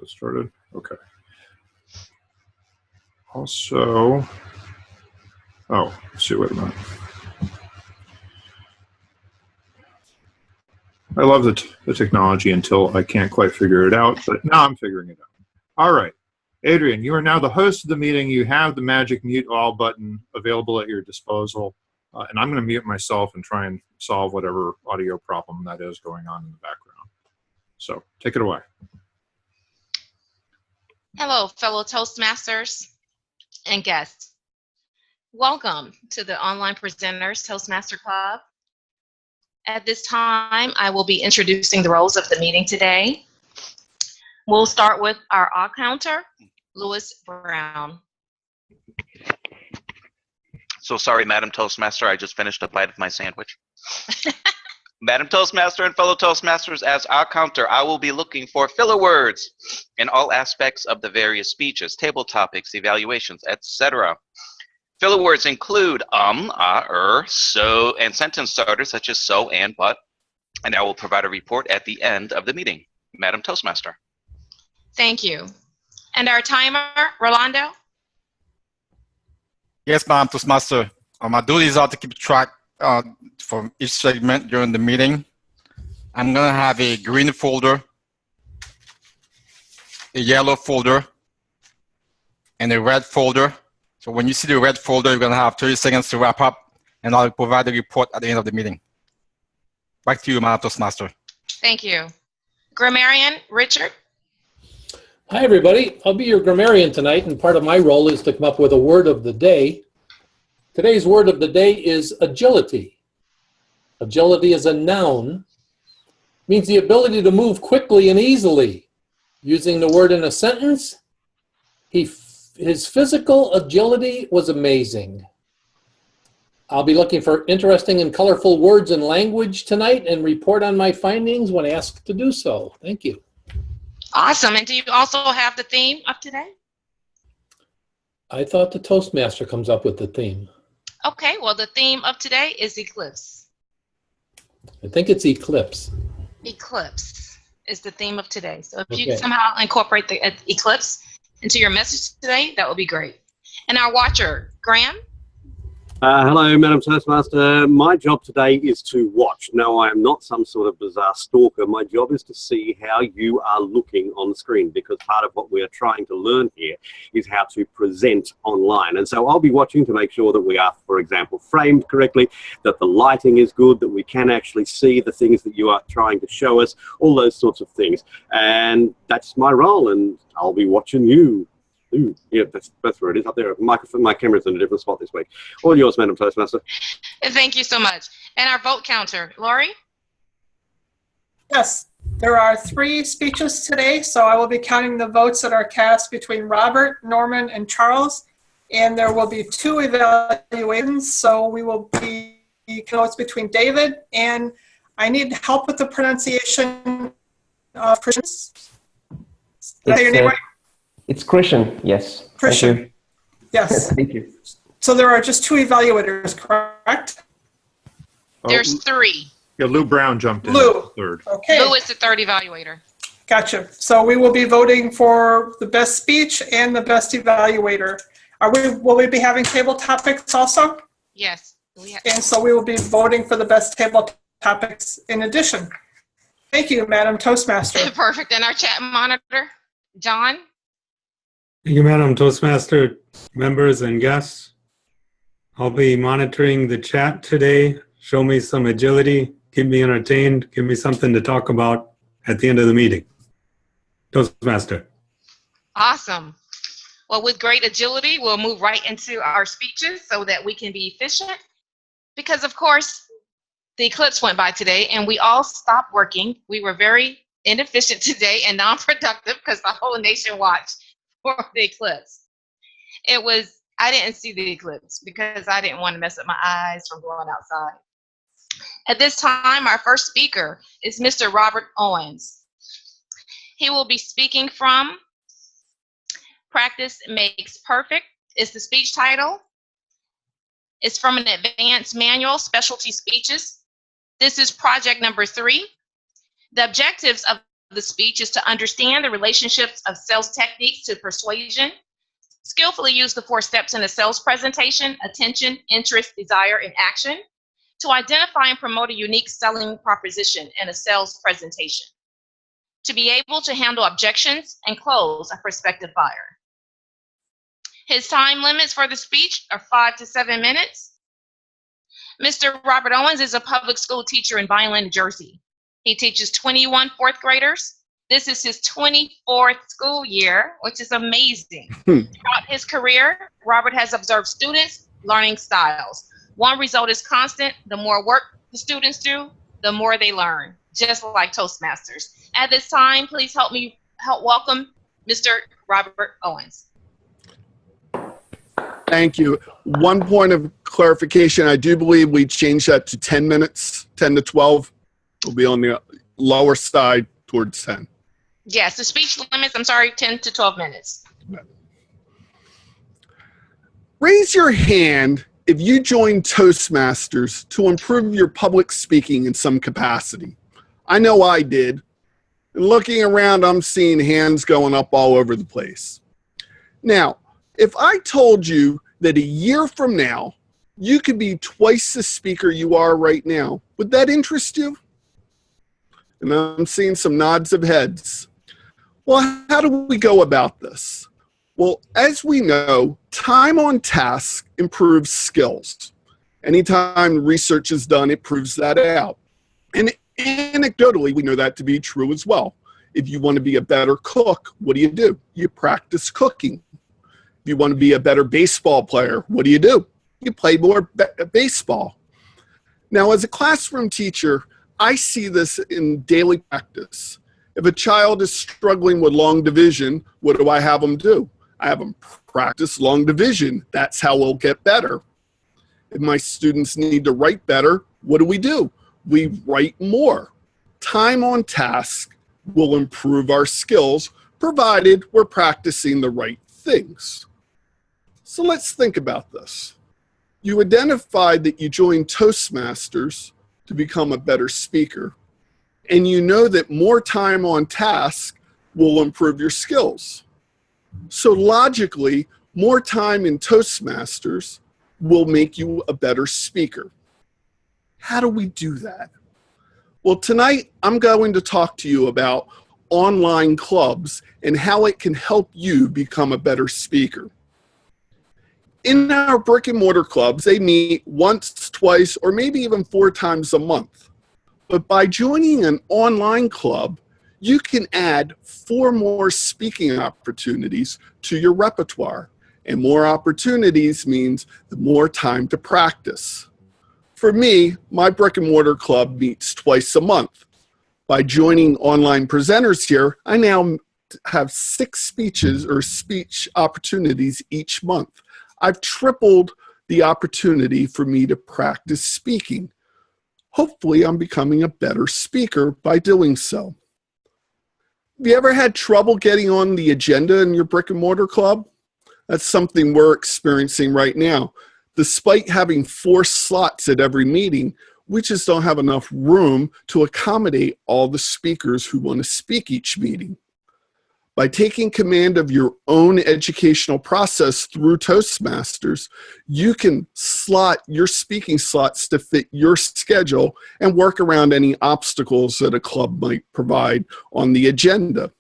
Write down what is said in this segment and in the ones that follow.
that started? Okay. Also, oh, let's see, wait a minute. I love the technology until I can't quite figure it out, but now I'm figuring it out. All right. Adrian, you are now the host of the meeting. You have the magic mute all button available at your disposal. And I'm going to mute myself and try and solve whatever audio problem that is going on in the background. So take it away. Hello, fellow Toastmasters and guests. Welcome to the Online Presenters Toastmaster Club. At this time, I will be introducing the roles of the meeting today. We'll start with our odd counter, Lewis Brown. So sorry, Madam Toastmaster, I just finished a bite of my sandwich. Madam Toastmaster and fellow Toastmasters, as our counter, I will be looking for filler words in all aspects of the various speeches, table topics, evaluations, etc. Filler words include so, and sentence starters such as so and but, and I will provide a report at the end of the meeting. Madam Toastmaster. Thank you. And our timer, Rolando? Yes, Madam Toastmaster. My duties are to keep track for each segment during the meeting. I'm going to have a green folder, a yellow folder, and a red folder. So when you see the red folder, you're going to have 30 seconds to wrap up, and I'll provide a report at the end of the meeting. Back to you, Madam Toastmaster. Thank you. Grammarian, Richard? Hi, everybody. I'll be your grammarian tonight, and part of my role is to come up with a word of the day. Today's word of the day is agility. Agility is a noun. It means the ability to move quickly and easily. Using the word in a sentence, his physical agility was amazing. I'll be looking for interesting and colorful words and language tonight and report on my findings when asked to do so. Thank you. Awesome. And do you also have the theme of today? I thought the Toastmaster comes up with the theme. Okay, well, the theme of today is eclipse. I think it's eclipse. Eclipse is the theme of today. So if you can somehow incorporate the eclipse into your message today, that would be great. And our watcher, Graham? Hello, Madam Toastmaster. My job today is to watch. No, I am not some sort of bizarre stalker. My job is to see how you are looking on the screen, because part of what we are trying to learn here is how to present online. And so I'll be watching to make sure that we are, for example, framed correctly, that the lighting is good, that we can actually see the things that you are trying to show us, all those sorts of things. And that's my role, and I'll be watching you. Ooh, yeah, that's where it is, up there. My camera's in a different spot this week. All yours, Madam Toastmaster. Thank you so much. And our vote counter, Lori? Yes, there are 3 speeches today, so I will be counting the votes that are cast between Robert, Norman, and Charles. And there will be 2 evaluations, so we will be votes between David, and I need help with the pronunciation of Christian. Did I say your name right? It's Christian, yes. Christian. Thank you. Yes. Thank you. So there are just 2 evaluators, correct? There's 3. Yeah, Lou Brown jumped in Lou. third. Okay. Lou is the third evaluator. Gotcha. So we will be voting for the best speech and the best evaluator. Will we be having table topics also? Yes. And so we will be voting for the best table topics in addition. Thank you, Madam Toastmaster. Perfect. And our chat monitor, John? Thank you, Madam Toastmaster, members and guests. I'll be monitoring the chat today. Show me some agility, keep me entertained, give me something to talk about at the end of the meeting. Toastmaster. Awesome. Well, with great agility, we'll move right into our speeches so that we can be efficient. Because, of course, the eclipse went by today and we all stopped working. We were very inefficient today and non-productive because the whole nation watched for the eclipse. I didn't see the eclipse because I didn't want to mess up my eyes from going outside. At this time, our first speaker is Mr. Robert Owens. He will be speaking from Practice Makes Perfect is the speech title. It's from an advanced manual, Specialty Speeches. This is project number 3. The objectives of the speech is to understand the relationships of sales techniques to persuasion, skillfully use the 4 steps in a sales presentation: attention, interest, desire, and action, to identify and promote a unique selling proposition in a sales presentation, to be able to handle objections and close a prospective buyer. His time limits for the speech are 5 to 7 minutes. Mr. Robert Owens is a public school teacher in Vineland, New Jersey. He teaches 21 fourth graders. This is his 24th school year, which is amazing. Throughout his career, Robert has observed students' learning styles. One result is constant: the more work the students do, the more they learn, just like Toastmasters. At this time, please help welcome Mr. Robert Owens. Thank you. One point of clarification, I do believe we changed that to 10 minutes, 10 to 12. We'll be on the lower side towards 10. Yes, the speech limits, 10 to 12 minutes. Raise your hand if you joined Toastmasters to improve your public speaking in some capacity. I know I did. And looking around, I'm seeing hands going up all over the place. Now, if I told you that a year from now, you could be twice the speaker you are right now, would that interest you? And I'm seeing some nods of heads. Well, how do we go about this? Well, as we know, time on task improves skills. Anytime research is done, it proves that out. And anecdotally, we know that to be true as well. If you want to be a better cook, what do? You practice cooking. If you want to be a better baseball player, what do? You play more baseball. Now, as a classroom teacher, I see this in daily practice. If a child is struggling with long division, what do I have them do? I have them practice long division. That's how we'll get better. If my students need to write better, what do? We write more. Time on task will improve our skills, provided we're practicing the right things. So let's think about this. You identified that you joined Toastmasters to become a better speaker, and you know that more time on task will improve your skills. So logically, more time in Toastmasters will make you a better speaker. How do we do that? Well, tonight I'm going to talk to you about online clubs and how it can help you become a better speaker. In our brick and mortar clubs, they meet once, twice, or maybe even 4 times a month. But by joining an online club, you can add 4 more speaking opportunities to your repertoire. And more opportunities means the more time to practice. For me, my brick and mortar club meets twice a month. By joining online presenters here, I now have 6 speeches or speech opportunities each month. I've tripled the opportunity for me to practice speaking. Hopefully, I'm becoming a better speaker by doing so. Have you ever had trouble getting on the agenda in your brick and mortar club? That's something we're experiencing right now. Despite having 4 slots at every meeting, we just don't have enough room to accommodate all the speakers who want to speak each meeting. By taking command of your own educational process through Toastmasters, you can slot your speaking slots to fit your schedule and work around any obstacles that a club might provide on the agenda.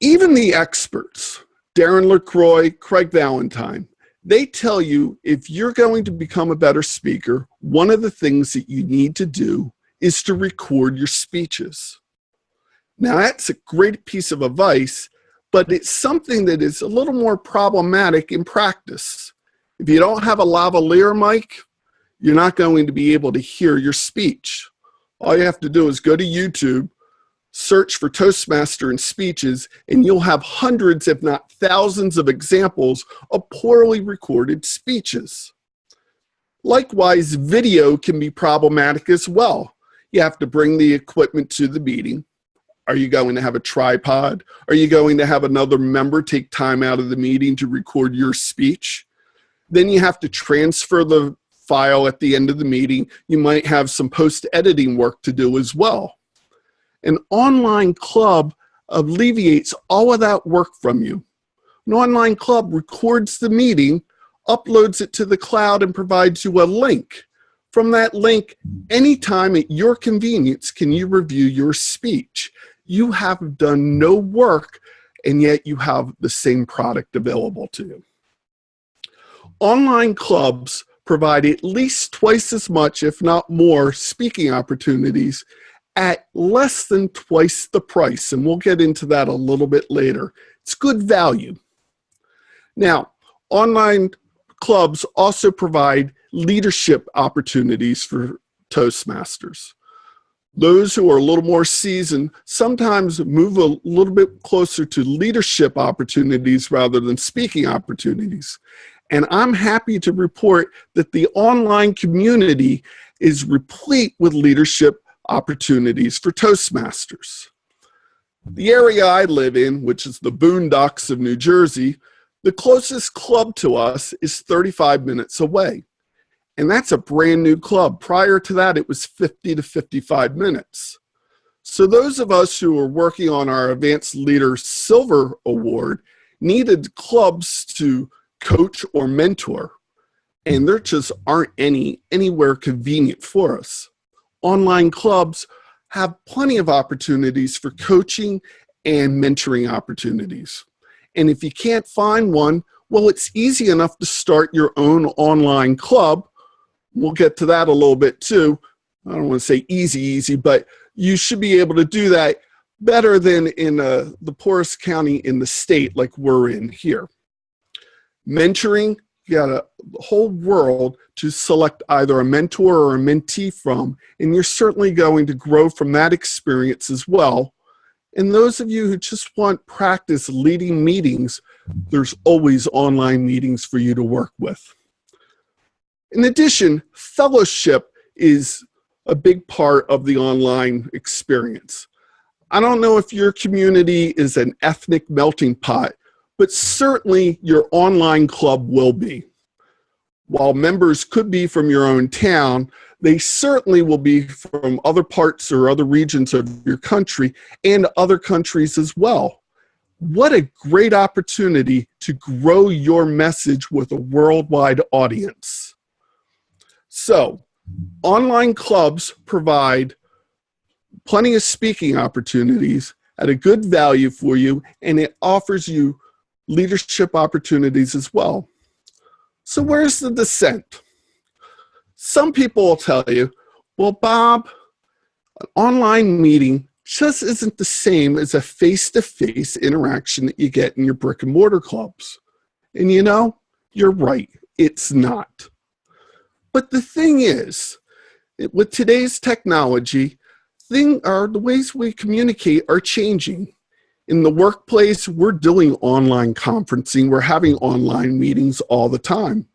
Even the experts, Darren LaCroix, Craig Valentine, they tell you if you're going to become a better speaker, one of the things that you need to do is to record your speeches. Now, that's a great piece of advice, but it's something that is a little more problematic in practice. If you don't have a lavalier mic, you're not going to be able to hear your speech. All you have to do is go to YouTube, search for Toastmaster and speeches, and you'll have hundreds, if not thousands, of examples of poorly recorded speeches. Likewise, video can be problematic as well. You have to bring the equipment to the meeting. Are you going to have a tripod? Are you going to have another member take time out of the meeting to record your speech? Then you have to transfer the file at the end of the meeting. You might have some post-editing work to do as well. An online club alleviates all of that work from you. An online club records the meeting, uploads it to the cloud, and provides you a link. From that link, anytime at your convenience can you review your speech. You have done no work, and yet you have the same product available to you. Online clubs provide at least twice as much, if not more, speaking opportunities at less than twice the price, and we'll get into that a little bit later. It's good value. Now, online clubs also provide leadership opportunities for Toastmasters. Those who are a little more seasoned sometimes move a little bit closer to leadership opportunities rather than speaking opportunities. And I'm happy to report that the online community is replete with leadership opportunities for Toastmasters. The area I live in, which is the boondocks of New Jersey, the closest club to us is 35 minutes away. And that's a brand new club. Prior to that, it was 50 to 55 minutes. So those of us who are working on our Advanced Leader Silver Award needed clubs to coach or mentor. And there just aren't anywhere convenient for us. Online clubs have plenty of opportunities for coaching and mentoring opportunities. And if you can't find one, well, it's easy enough to start your own online club. We'll get to that a little bit too. I don't want to say easy, but you should be able to do that better than in the poorest county in the state like we're in here. Mentoring, you got a whole world to select either a mentor or a mentee from, and you're certainly going to grow from that experience as well. And those of you who just want practice leading meetings, there's always online meetings for you to work with. In addition, fellowship is a big part of the online experience. I don't know if your community is an ethnic melting pot, but certainly your online club will be. While members could be from your own town, they certainly will be from other parts or other regions of your country and other countries as well. What a great opportunity to grow your message with a worldwide audience. So, online clubs provide plenty of speaking opportunities at a good value for you, and it offers you leadership opportunities as well. So where's the dissent? Some people will tell you, well, Bob, an online meeting just isn't the same as a face-to-face interaction that you get in your brick and mortar clubs. And you know, you're right, it's not. But the thing is, with today's technology, the ways we communicate are changing. In the workplace, we're doing online conferencing. We're having online meetings all the time.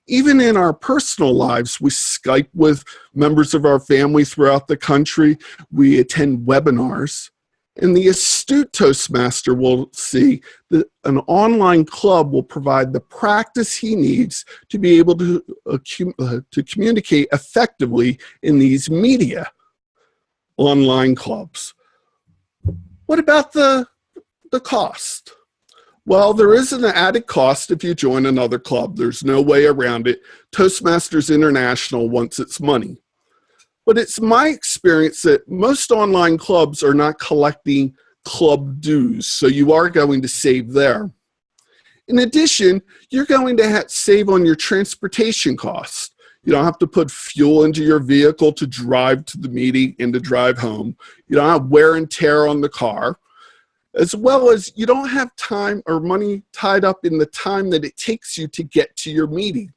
Even in our personal lives, we Skype with members of our family throughout the country. We attend webinars. And the astute Toastmaster will see that an online club will provide the practice he needs to be able to communicate effectively in these media online clubs. What about the cost? Well, there is an added cost if you join another club. There's no way around it. Toastmasters International wants its money. But it's my experience that most online clubs are not collecting club dues, so you are going to save there. In addition, you're going to save on your transportation costs. You don't have to put fuel into your vehicle to drive to the meeting and to drive home. You don't have wear and tear on the car, as well as you don't have time or money tied up in the time that it takes you to get to your meeting.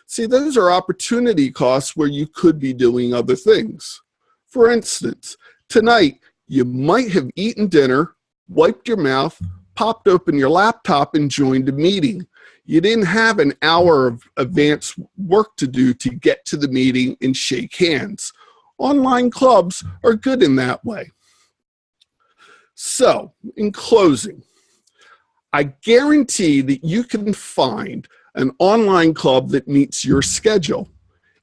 See, those are opportunity costs where you could be doing other things. For instance, tonight, you might have eaten dinner, wiped your mouth, popped open your laptop, and joined a meeting. You didn't have an hour of advanced work to do to get to the meeting and shake hands. Online clubs are good in that way. So, in closing, I guarantee that you can find an online club that meets your schedule.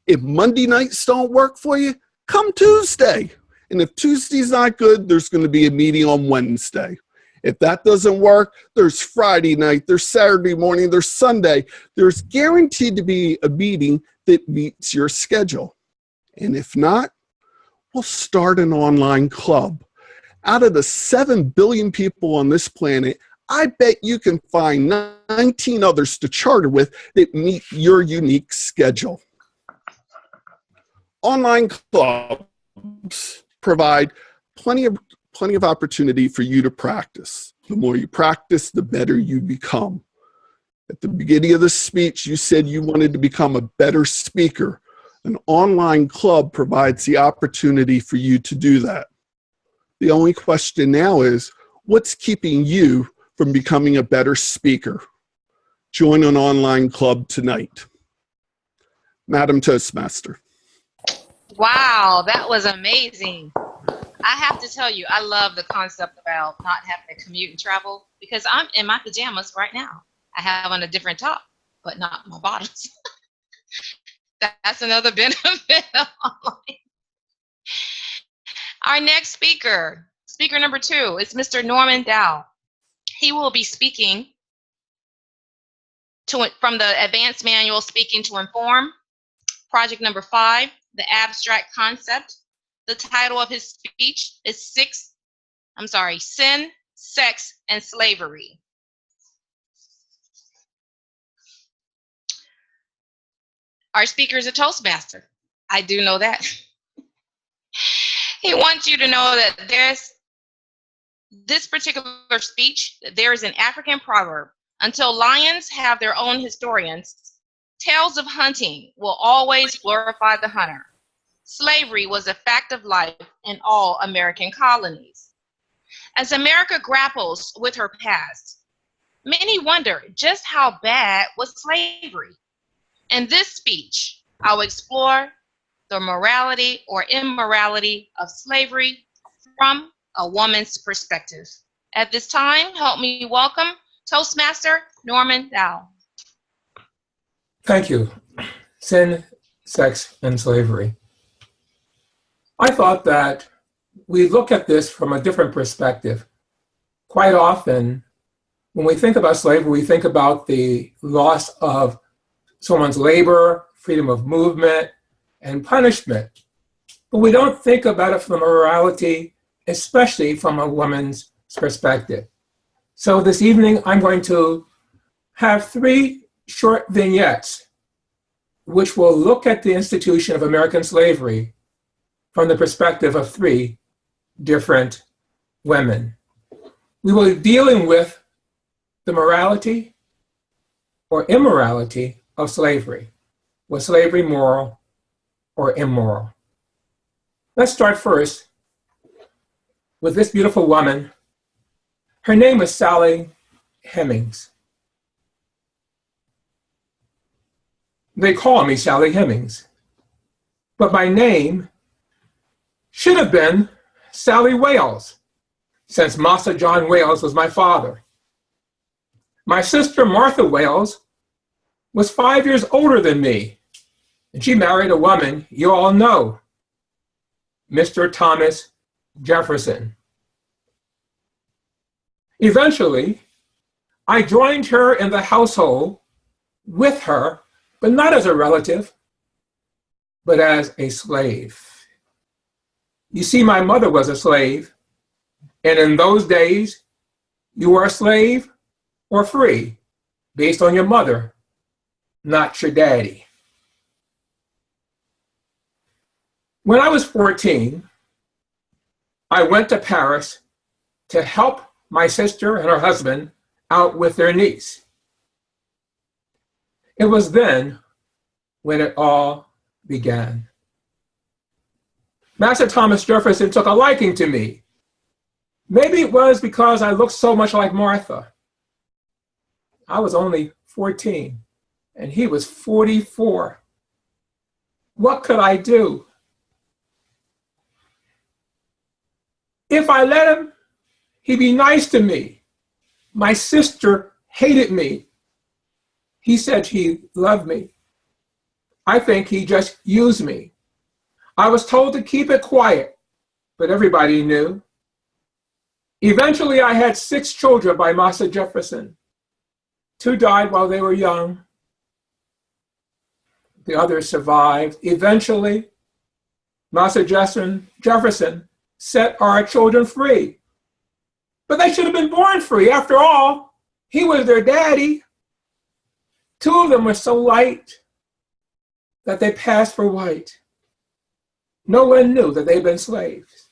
If Monday nights don't work for you, come Tuesday And if Tuesday's not good, there's going to be a meeting on Wednesday. If that doesn't work, there's Friday night, there's Saturday morning, there's Sunday. There's guaranteed to be a meeting that meets your schedule. And if not, we'll start an online club. Out of the 7 billion people on this planet, I bet you can find 19 others to charter with that meet your unique schedule. Online clubs provide plenty of opportunity for you to practice. The more you practice, the better you become. At the beginning of the speech, you said you wanted to become a better speaker. An online club provides the opportunity for you to do that. The only question now is, what's keeping you from becoming a better speaker? Join an online club tonight. Madam Toastmaster. Wow, that was amazing. I have to tell you, I love the concept about not having to commute and travel, because I'm in my pajamas right now. I have on a different top, but not my bottoms. That's another benefit of online. Our next speaker, speaker number 2, is Mr. Norman Dow. He will be speaking from the Advanced Manual Speaking to Inform, project number 5, the abstract concept. The title of his speech is Sin, Sex, and Slavery. Our speaker is a Toastmaster. I do know that. He wants you to know that this particular speech, there is an African proverb: until lions have their own historians, tales of hunting will always glorify the hunter. Slavery was a fact of life in all American colonies. As America grapples with her past, many wonder just how bad was slavery. In this speech, I'll explore the morality or immorality of slavery from a woman's perspective. At this time, help me welcome Toastmaster Norman Dow. Thank you. Sin, Sex, and Slavery. I thought that we look at this from a different perspective. Quite often, when we think about slavery, we think about the loss of someone's labor, freedom of movement, and punishment. But we don't think about it from morality, especially from a woman's perspective. So this evening, I'm going to have 3 short vignettes which will look at the institution of American slavery from the perspective of 3 different women. We will be dealing with the morality or immorality of slavery. Was slavery moral or immoral? Let's start first with this beautiful woman. Her name was Sally Hemings. They call me Sally Hemings, but my name should have been Sally Wales, since Massa John Wales was my father. My sister Martha Wales was 5 years older than me, and she married a woman you all know, Mr. Thomas Jefferson. Eventually, I joined her in the household with her, but not as a relative, but as a slave. You see, my mother was a slave, and in those days, you were a slave or free, based on your mother, not your daddy. When I was 14, I went to Paris to help my sister and her husband out with their niece. It was then when it all began. Master Thomas Jefferson took a liking to me. Maybe it was because I looked so much like Martha. I was only 14 and he was 44. What could I do? If I let him, he'd be nice to me. My sister hated me. He said he loved me. I think he just used me. I was told to keep it quiet, but everybody knew. Eventually, I had 6 children by Massa Jefferson. 2 died while they were young. The others survived. Eventually, Massa Jefferson set our children free. But they should have been born free. After all, he was their daddy. 2 of them were so light that they passed for white. No one knew that they'd been slaves.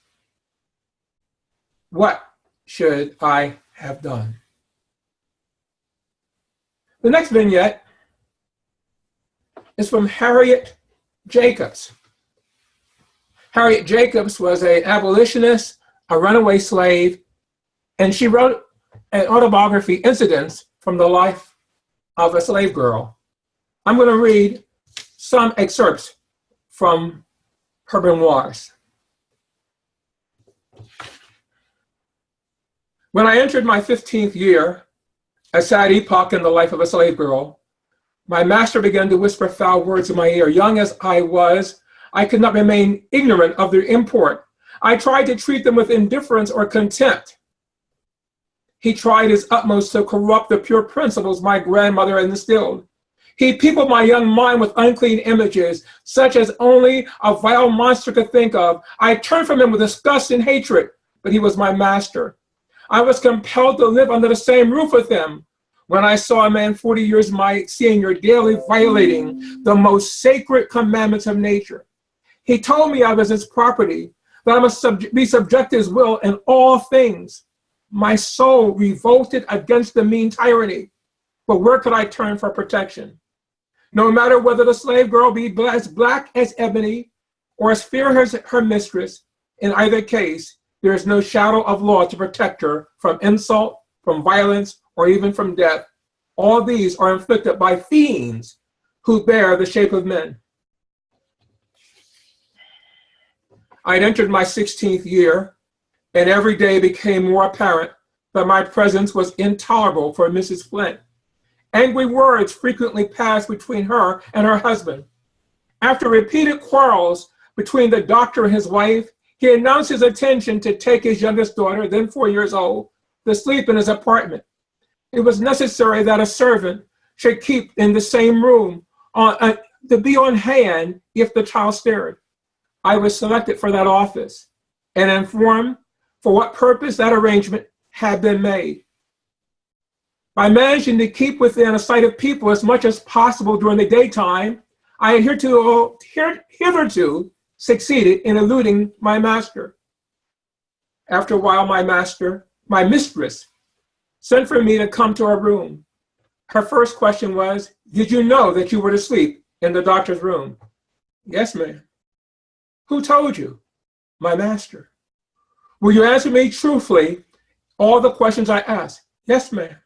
What should I have done? The next vignette is from Harriet Jacobs. Harriet Jacobs was an abolitionist, a runaway slave, and she wrote an autobiography, Incidents from the Life of a Slave Girl. I'm going to read some excerpts from her memoirs. When I entered my 15th year, a sad epoch in the life of a slave girl, my master began to whisper foul words in my ear. Young as I was, I could not remain ignorant of their import. I tried to treat them with indifference or contempt. He tried his utmost to corrupt the pure principles my grandmother had instilled. He peopled my young mind with unclean images, such as only a vile monster could think of. I turned from him with disgust and hatred, but he was my master. I was compelled to live under the same roof with him. When I saw a man 40 years my senior daily violating the most sacred commandments of nature, he told me I was his property, that I must be subject to his will in all things. My soul revolted against the mean tyranny, but where could I turn for protection? No matter whether the slave girl be as black as ebony or as fair as her mistress, in either case, there is no shadow of law to protect her from insult, from violence, or even from death. All these are inflicted by fiends who bear the shape of men. I had entered my 16th year, and every day became more apparent that my presence was intolerable for Mrs. Flint. Angry words frequently passed between her and her husband. After repeated quarrels between the doctor and his wife, he announced his intention to take his youngest daughter, then 4 years old, to sleep in his apartment. It was necessary that a servant should keep in the same room to be on hand if the child stirred. I was selected for that office and informed for what purpose that arrangement had been made. By managing to keep within a sight of people as much as possible during the daytime, I had hitherto succeeded in eluding my master. After a while, my mistress, sent for me to come to her room. Her first question was, "Did you know that you were to sleep in the doctor's room?" "Yes, ma'am." "Who told you?" "My master." "Will you answer me truthfully all the questions I asked?" "Yes, ma'am."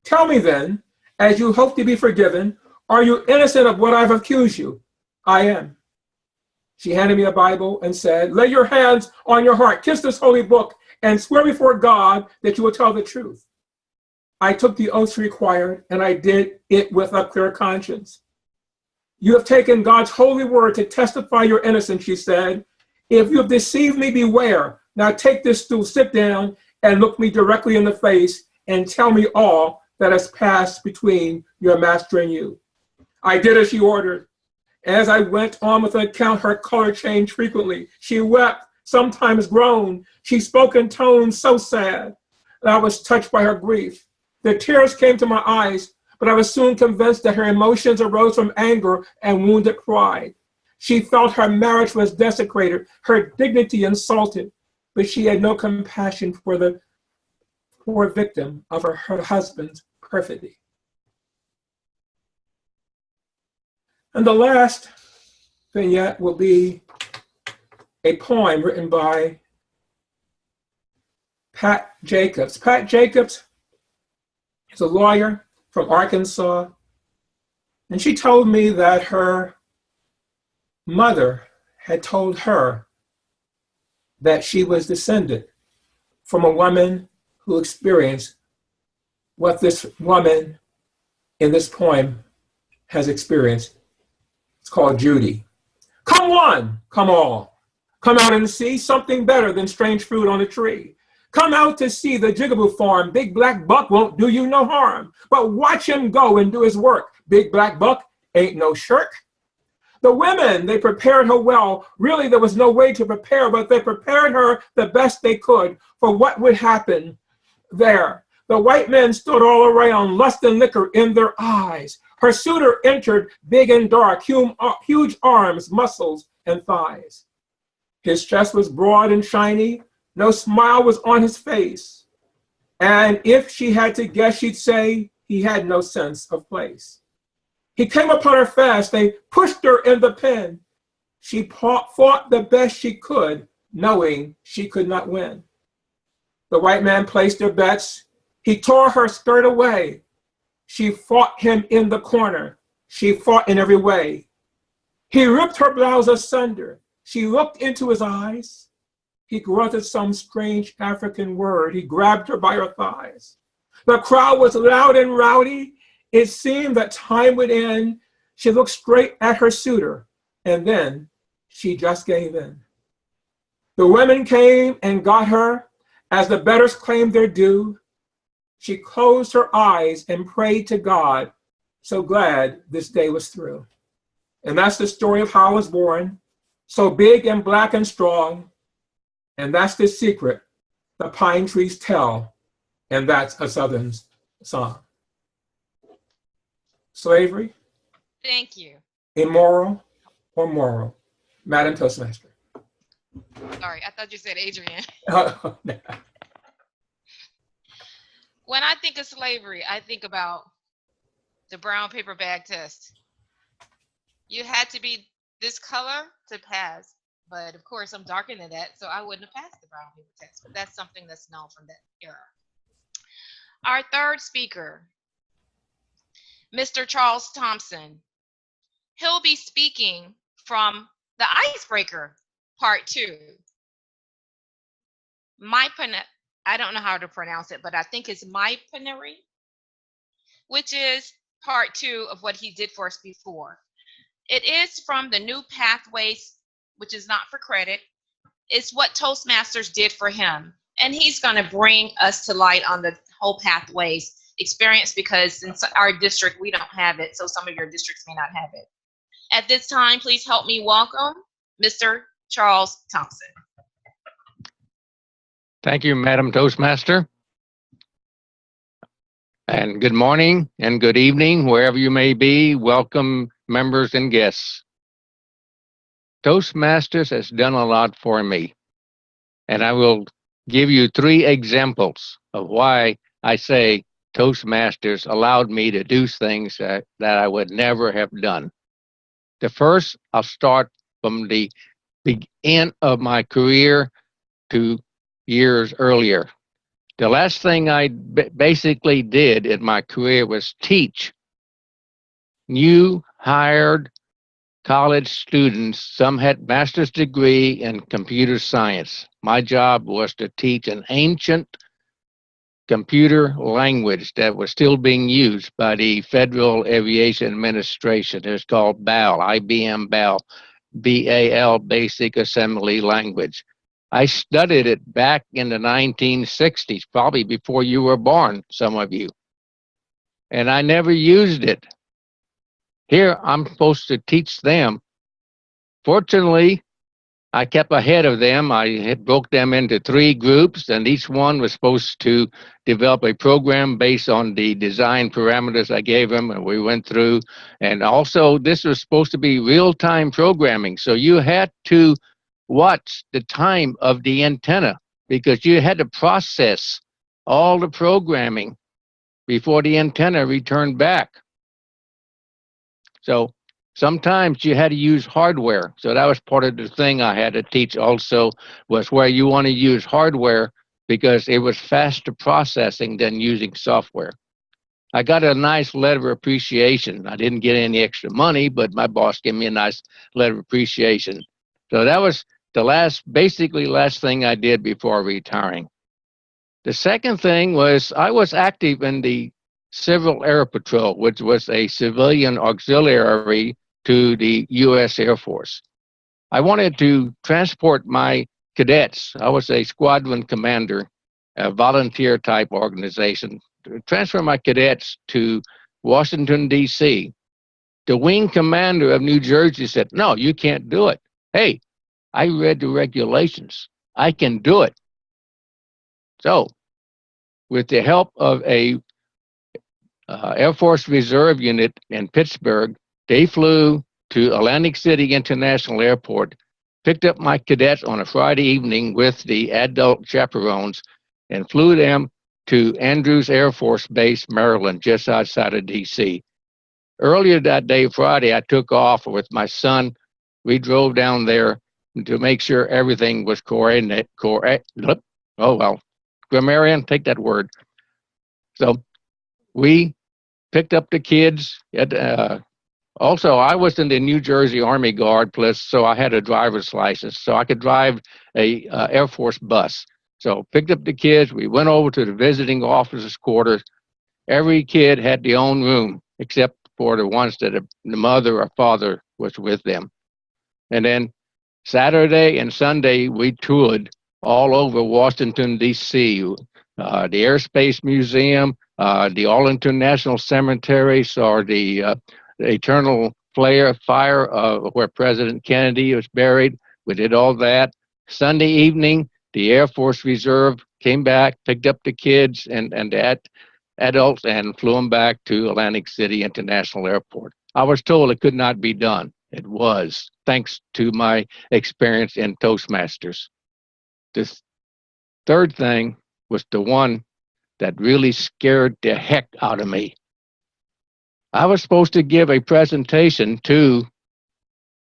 "Tell me then, as you hope to be forgiven, are you innocent of what I've accused you?" "I am." She handed me a Bible and said, "Lay your hands on your heart, kiss this holy book, and swear before God that you will tell the truth." I took the oaths required, and I did it with a clear conscience. "You have taken God's holy word to testify your innocence," she said. "If you have deceived me, beware. Now take this stool, sit down, and look me directly in the face, and tell me all that has passed between your master and you." I did as she ordered. As I went on with the account, her color changed frequently. She wept, sometimes groaned. She spoke in tones so sad that I was touched by her grief. The tears came to my eyes, but I was soon convinced that her emotions arose from anger and wounded pride. She felt her marriage was desecrated, her dignity insulted, but she had no compassion for the poor victim of her husband's perfidy. And the last vignette will be a poem written by Pat Jacobs. Pat Jacobs is a lawyer from Arkansas, and she told me that her mother had told her that she was descended from a woman who experienced what this woman in this poem has experienced. It's called Judy. Come one, come all. Come out and see something better than strange fruit on a tree. Come out to see the Jigaboo farm. Big black buck won't do you no harm, but watch him go and do his work. Big black buck ain't no shirk. The women, they prepared her well. Really, there was no way to prepare, but they prepared her the best they could for what would happen there. The white men stood all around, lust and liquor in their eyes. Her suitor entered big and dark, huge arms, muscles, and thighs. His chest was broad and shiny. No smile was on his face. And if she had to guess, she'd say he had no sense of place. He came upon her fast. They pushed her in the pen. She fought the best she could, knowing she could not win. The white man placed her bets. He tore her skirt away. She fought him in the corner. She fought in every way. He ripped her blouse asunder. She looked into his eyes. He grunted some strange African word. He grabbed her by her thighs. The crowd was loud and rowdy. It seemed that time would end. She looked straight at her suitor, and then she just gave in. The women came and got her as the betters claimed their due. She closed her eyes and prayed to God, so glad this day was through. And that's the story of how I was born, so big and black and strong. And that's the secret the pine trees tell, and that's a Southern song. Slavery? Thank you. Immoral or moral? Madam Toastmaster. Sorry, I thought you said Adrian. No. When I think of slavery, I think about the brown paper bag test. You had to be this color to pass, but of course I'm darker than that, so I wouldn't have passed the brown paper test, but that's something that's known from that era. Our third speaker, Mr. Charles Thompson. He'll be speaking from the Icebreaker, Part 2. I don't know how to pronounce it, but I think it's Mypanary, which is Part 2 of what he did for us before. It is from the New Pathways, which is not for credit. It's what Toastmasters did for him. And he's going to bring us to light on the whole Pathways experience, because in our district, we don't have it. So some of your districts may not have it. At this time, please help me welcome Mr. Charles Thompson. Thank you, Madam Toastmaster. And good morning and good evening, wherever you may be. Welcome, members and guests. Toastmasters has done a lot for me. And I will give you 3 examples of why I say Toastmasters allowed me to do things that I would never have done. The first, I'll start from the end of my career to years earlier. The last thing I basically did in my career was teach new hired college students. Some had master's degree in computer science. My job was to teach an ancient computer language that was still being used by the Federal Aviation Administration. It was called BAL, IBM BAL, BAL, Basic Assembly Language. I studied it back in the 1960s, probably before you were born, some of you. And I never used it. Here, I'm supposed to teach them. Fortunately, I kept ahead of them. I had broke them into 3 groups, and each one was supposed to develop a program based on the design parameters I gave them, and we went through. And also, this was supposed to be real-time programming, so you had to watch the time of the antenna, because you had to process all the programming before the antenna returned back. So sometimes you had to use hardware. So that was part of the thing I had to teach also, was where you want to use hardware because it was faster processing than using software. I got a nice letter of appreciation. I didn't get any extra money, but my boss gave me a nice letter of appreciation. So that was the basically last thing I did before retiring. The second thing was I was active in the Civil Air Patrol, which was a civilian auxiliary to the U.S. Air Force. I wanted to transport my cadets. I was a squadron commander, a volunteer type organization, to transfer my cadets to Washington, D.C. The wing commander of New Jersey said, no, you can't do it. Hey, I read the regulations. I can do it. So, with the help of a Air Force Reserve unit in Pittsburgh, they flew to Atlantic City International Airport, picked up my cadets on a Friday evening with the adult chaperones, and flew them to Andrews Air Force Base, Maryland, just outside of D.C. Earlier that day, Friday, I took off with my son. We drove down there to make sure everything was correct. Oh, well, grammarian, take that word. So we picked up the kids. Also, I was in the New Jersey Army Guard, plus, so I had a driver's license, so I could drive a Air Force bus. So picked up the kids. We went over to the visiting officers' quarters. Every kid had their own room, except for the ones that the mother or father was with them. And then Saturday and Sunday, we toured all over Washington, D.C., the Airspace Museum, the Arlington National Cemetery, saw the Eternal Fire where President Kennedy was buried. We did all that. Sunday evening, the Air Force Reserve came back, picked up the kids and the adults and flew them back to Atlantic City International Airport. I was told it could not be done. It was, thanks to my experience in Toastmasters. This third thing was the one that really scared the heck out of me. I was supposed to give a presentation to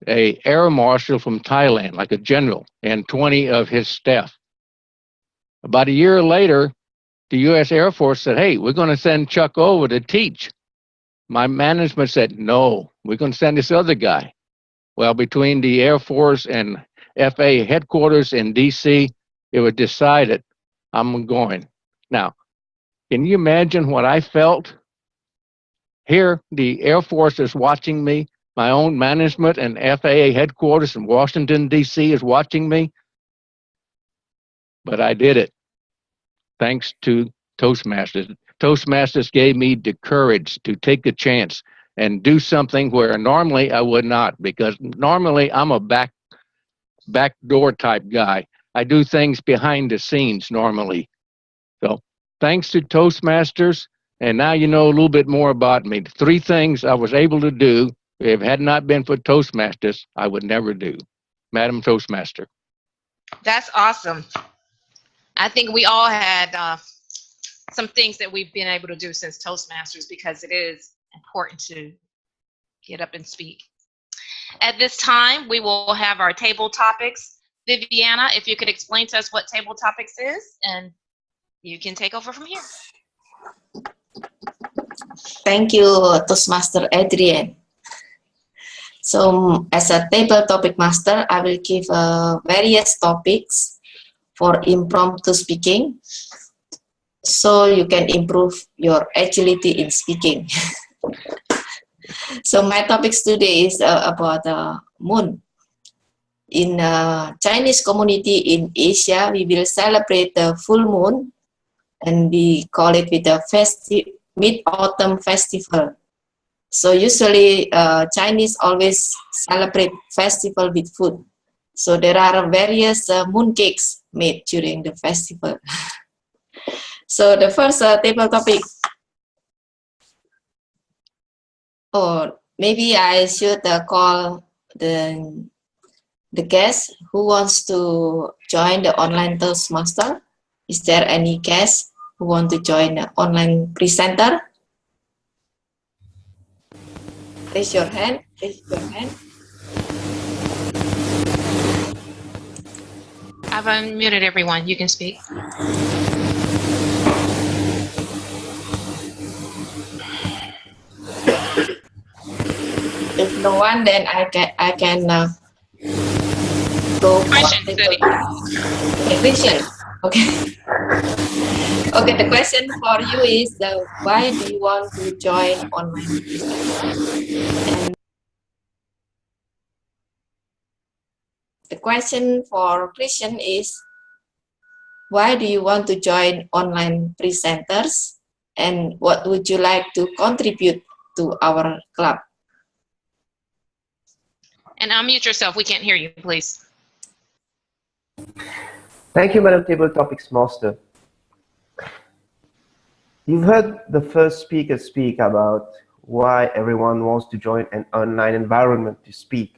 an air marshal from Thailand, like a general, and 20 of his staff. About a year later, the U.S. Air Force said, hey, we're going to send Chuck over to teach. My management said, no, we're going to send this other guy. Well, between the Air Force and FAA headquarters in D.C., it was decided I'm going. Now, can you imagine what I felt? Here, the Air Force is watching me. My own management and FAA headquarters in Washington, D.C. is watching me. But I did it. Thanks to Toastmasters. Toastmasters gave me the courage to take a chance and do something where normally I would not, because normally I'm a backdoor type guy. I do things behind the scenes normally. So thanks to Toastmasters, and now you know a little bit more about me. The 3 things I was able to do, if it had not been for Toastmasters, I would never do. Madam Toastmaster. That's awesome. I think we all had some things that we've been able to do since Toastmasters, because it is important to get up and speak. At this time, we will have our table topics. Viviana, if you could explain to us what table topics is, and you can take over from here. Thank you, Toastmaster Adrian. So, as a table topic master, I will give various topics for impromptu speaking, so you can improve your agility in speaking. So my topics today is about the moon. In Chinese community in Asia, we will celebrate the full moon, and we call it with the Mid-Autumn Festival. So usually Chinese always celebrate festival with food. So there are various moon cakes made during the festival. So the first table topic, or maybe I should call the guest who wants to join the online Toastmaster. Is there any guest who want to join the online presenter? Raise your hand. Raise your hand. I've unmuted everyone. You can speak. If no one, then I can go Question, for question. Okay. Okay. The question for you is why do you want to join online? And The question for Christian is, why do you want to join online presenters? And what would you like to contribute to our club? And unmute yourself. We can't hear you, please. Thank you, Madam Table Topics Master. You've heard the first speaker speak about why everyone wants to join an online environment to speak.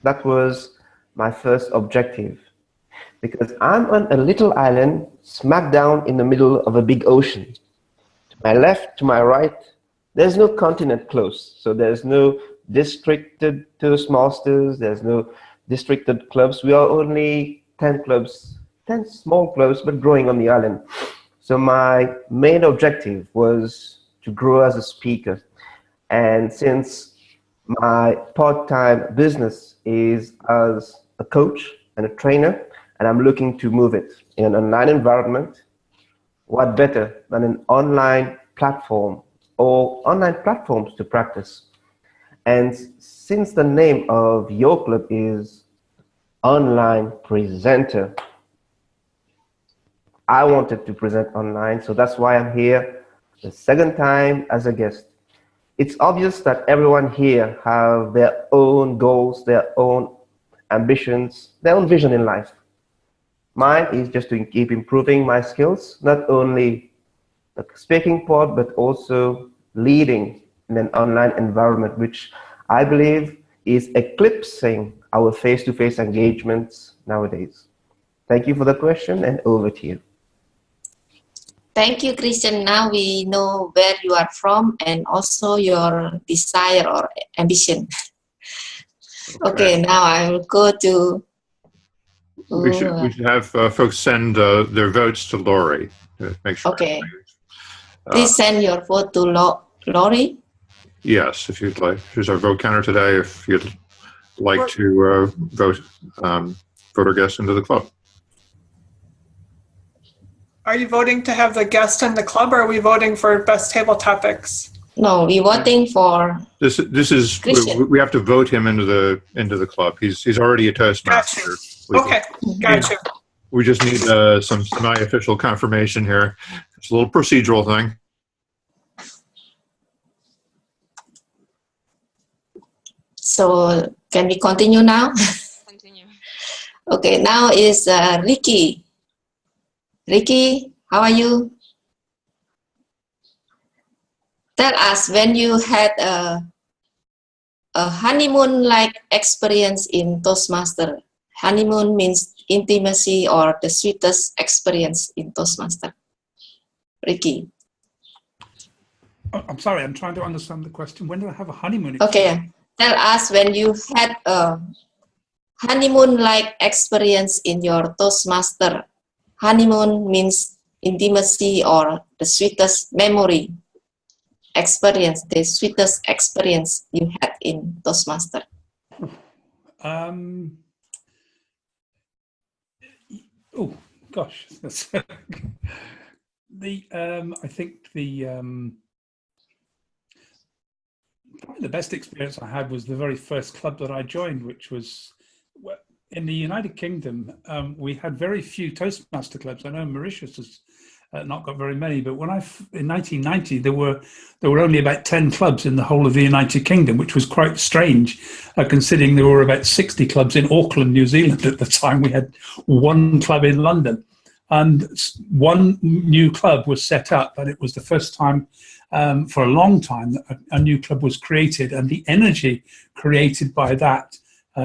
That was my first objective, because I'm on a little island smack down in the middle of a big ocean. To my left, to my right, there's no continent close, so there's no districted Toastmasters, there's no districted clubs. We are only 10 clubs, 10 small clubs, but growing on the island. So my main objective was to grow as a speaker. And since my part-time business is as a coach and a trainer, and I'm looking to move it in an online environment, what better than an online platform or online platforms to practice? And since the name of your club is Online Presenter, I wanted to present online, so that's why I'm here the second time as a guest. It's obvious that everyone here have their own goals, their own ambitions, their own vision in life. Mine is just to keep improving my skills, not only the speaking part, but also leading in an online environment, which I believe is eclipsing our face-to-face engagements nowadays. Thank you for the question, and over to you. Thank you, Christian. Now we know where you are from and also your desire or ambition. Okay, now I will go to... We should have folks send their votes to Lori to make sure. Okay. Please send your vote to Lori. Yes, if you'd like. Here's our vote counter today. If you'd like to vote our guests into the club. Are you voting to have the guest in the club, or are we voting for best table topics? No, we're voting for This is Christian. we have to vote him into the club. He's already a Toastmaster. Okay, gotcha. We just need some semi-official confirmation here. It's a little procedural thing. So can we continue now? Continue. Okay, now is Ricky. Ricky, how are you? Tell us when you had a honeymoon-like experience in Toastmaster. Honeymoon means intimacy or the sweetest experience in Toastmaster. Ricky. I'm sorry, I'm trying to understand the question. When did I have a honeymoon? Okay, tell us when you had a honeymoon-like experience in your Toastmaster. Honeymoon means intimacy or the sweetest memory experience, the sweetest experience you had in Toastmaster. Oh gosh, that's I think probably the best experience I had was the very first club that I joined, which was in the United Kingdom. We had very few Toastmaster clubs. I know Mauritius has not got very many, but when in 1990 there were only about 10 clubs in the whole of the United Kingdom, which was quite strange, considering there were about 60 clubs in Auckland, New Zealand at the time. We had one club in London, and one new club was set up, and it was the first time for a long time that a new club was created, and the energy created by that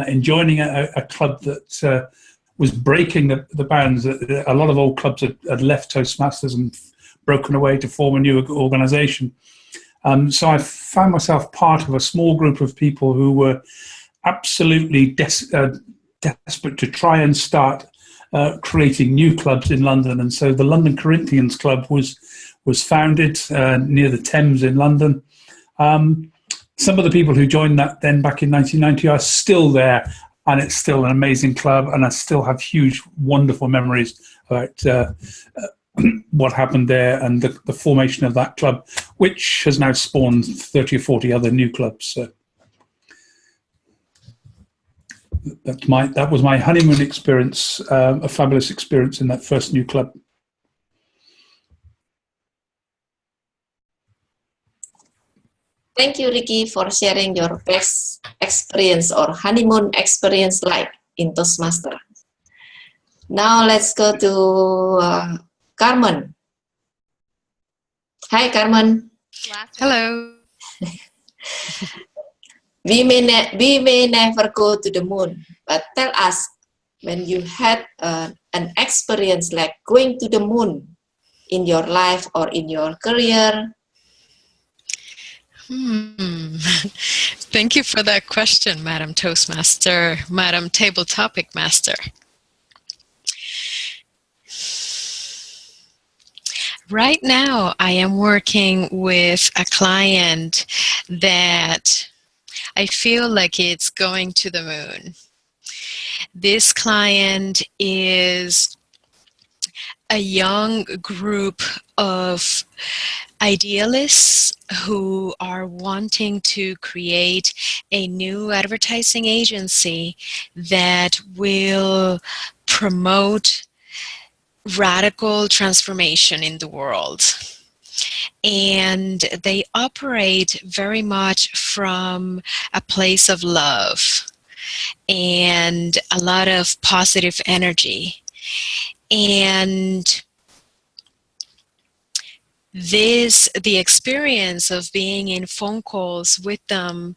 in joining a club that was breaking the bounds. A lot of old clubs had left Toastmasters and broken away to form a new organization. So I found myself part of a small group of people who were absolutely desperate to try and start creating new clubs in London. And so the London Corinthians Club was founded near the Thames in London. Some of the people who joined that then back in 1990 are still there, and it's still an amazing club, and I still have huge, wonderful memories about what happened there and the formation of that club, which has now spawned 30 or 40 other new clubs. So. that was my honeymoon experience, a fabulous experience in that first new club. Thank you, Ricky, for sharing your best experience or honeymoon experience like in Toastmaster. Now let's go to Carmen. Hi, Carmen. Hello. We may never go to the moon, but tell us when you had an experience like going to the moon in your life or in your career. Thank you for that question, Madam Toastmaster, Madam Table Topic Master. Right now, I am working with a client that I feel like it's going to the moon. This client is a young group of idealists who are wanting to create a new advertising agency that will promote radical transformation in the world. And they operate very much from a place of love and a lot of positive energy. And the experience of being in phone calls with them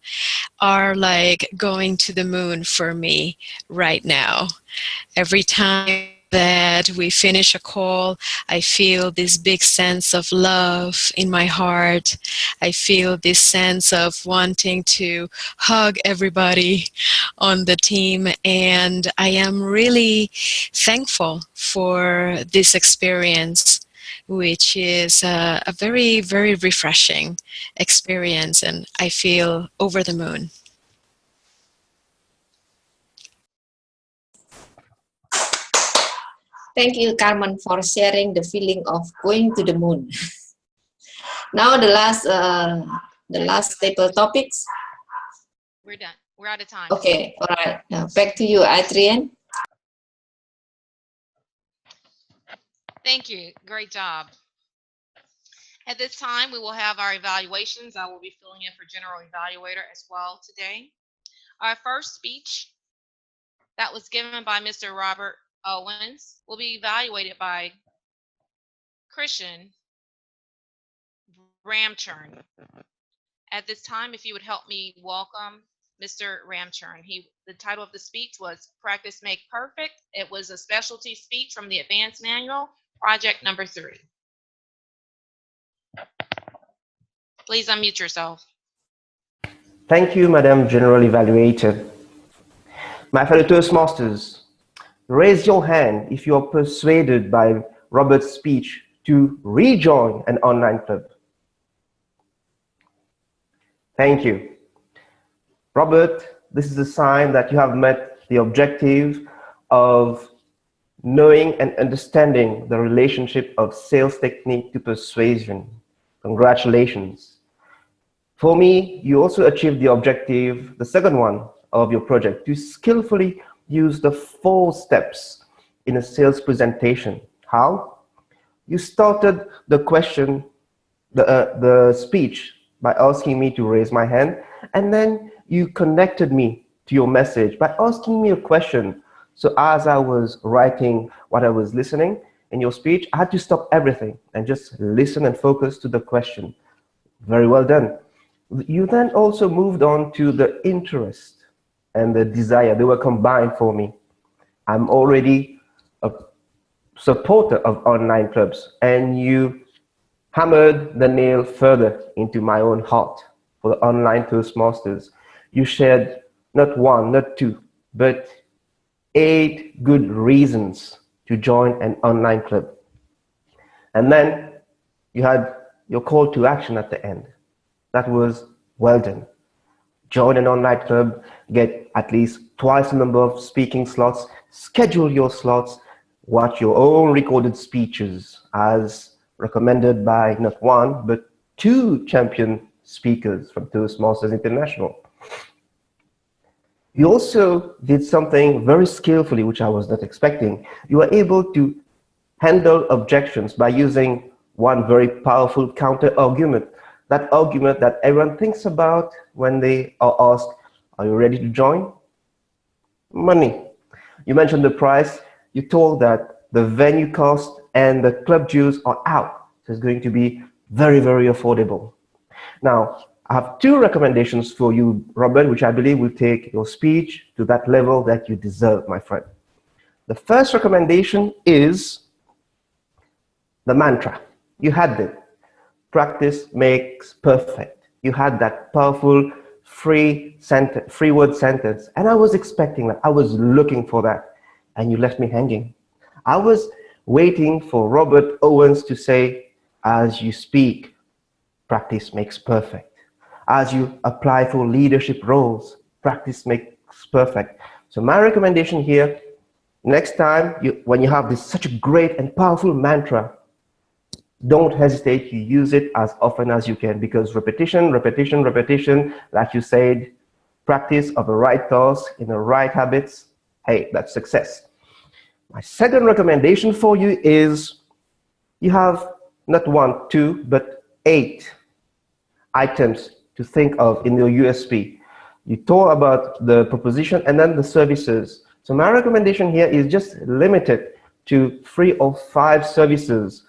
are like going to the moon for me right now. Every time that we finish a call, I feel this big sense of love in my heart. I feel this sense of wanting to hug everybody on the team, and I am really thankful for this experience, which is a very, very refreshing experience, and I feel over the moon. Thank you, Carmen, for sharing the feeling of going to the moon. Now the last table topics. We're done. We're out of time. Okay, all right. Now back to you, Adrienne. Thank you. Great job. At this time, we will have our evaluations. I will be filling in for General Evaluator as well today. Our first speech that was given by Mr. Robert Owens will be evaluated by Christian Ramchurn. At this time, if you would help me welcome Mr. Ramchurn. The title of the speech was Practice Make Perfect. It was a specialty speech from the Advanced Manual, project number 3. Please unmute yourself. Thank you, Madam General Evaluator. My fellow Toastmasters, raise your hand if you are persuaded by Robert's speech to rejoin an online club. Thank you. Robert, this is a sign that you have met the objective of knowing and understanding the relationship of sales technique to persuasion. Congratulations. For me, you also achieved the objective, the second one of your project, to skillfully use the 4 steps in a sales presentation. How? You started the question, the speech, by asking me to raise my hand, and then you connected me to your message by asking me a question. So as I was writing what I was listening in your speech, I had to stop everything and just listen and focus to the question. Very well done. You then also moved on to the interest and the desire. They were combined for me. I'm already a supporter of online clubs, and you hammered the nail further into my own heart for the online Toastmasters. You shared not 1, not 2, but 8 good reasons to join an online club. And then you had your call to action at the end. That was well done. Join an online club, get at least twice the number of speaking slots, schedule your slots, watch your own recorded speeches as recommended by not 1, but 2 champion speakers from Toastmasters International. You also did something very skillfully, which I was not expecting. You were able to handle objections by using one very powerful counter argument. That argument that everyone thinks about when they are asked, are you ready to join? Money. You mentioned the price. You told that the venue cost and the club dues are out. So it's going to be very, very affordable. Now, I have two recommendations for you, Robert, which I believe will take your speech to that level that you deserve, my friend. The first recommendation is the mantra. You had it. Practice makes perfect. You had that powerful free word sentence. And I was expecting that. I was looking for that. And you left me hanging. I was waiting for Robert Owens to say, as you speak, practice makes perfect. As you apply for leadership roles, practice makes perfect. So my recommendation here, next time when you have this such a great and powerful mantra, don't hesitate to use it as often as you can, because repetition, repetition, repetition, like you said, practice of the right task in the right habits, hey, that's success. My second recommendation for you is you have not 1, 2, but 8 items to think of in your USP. You talk about the proposition and then the services. So my recommendation here is just limit it to 3 or 5 services.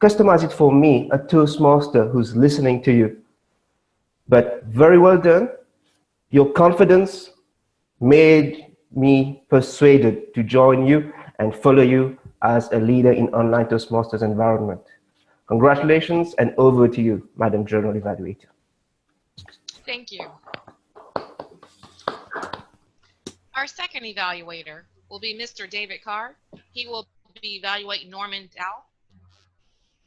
Customize it for me, a Toastmaster who's listening to you. But very well done. Your confidence made me persuaded to join you and follow you as a leader in online Toastmasters environment. Congratulations, and over to you, Madam Journal Evaluator. Thank you. Our second evaluator will be Mr. David Carr. He will be evaluating Norman Dow.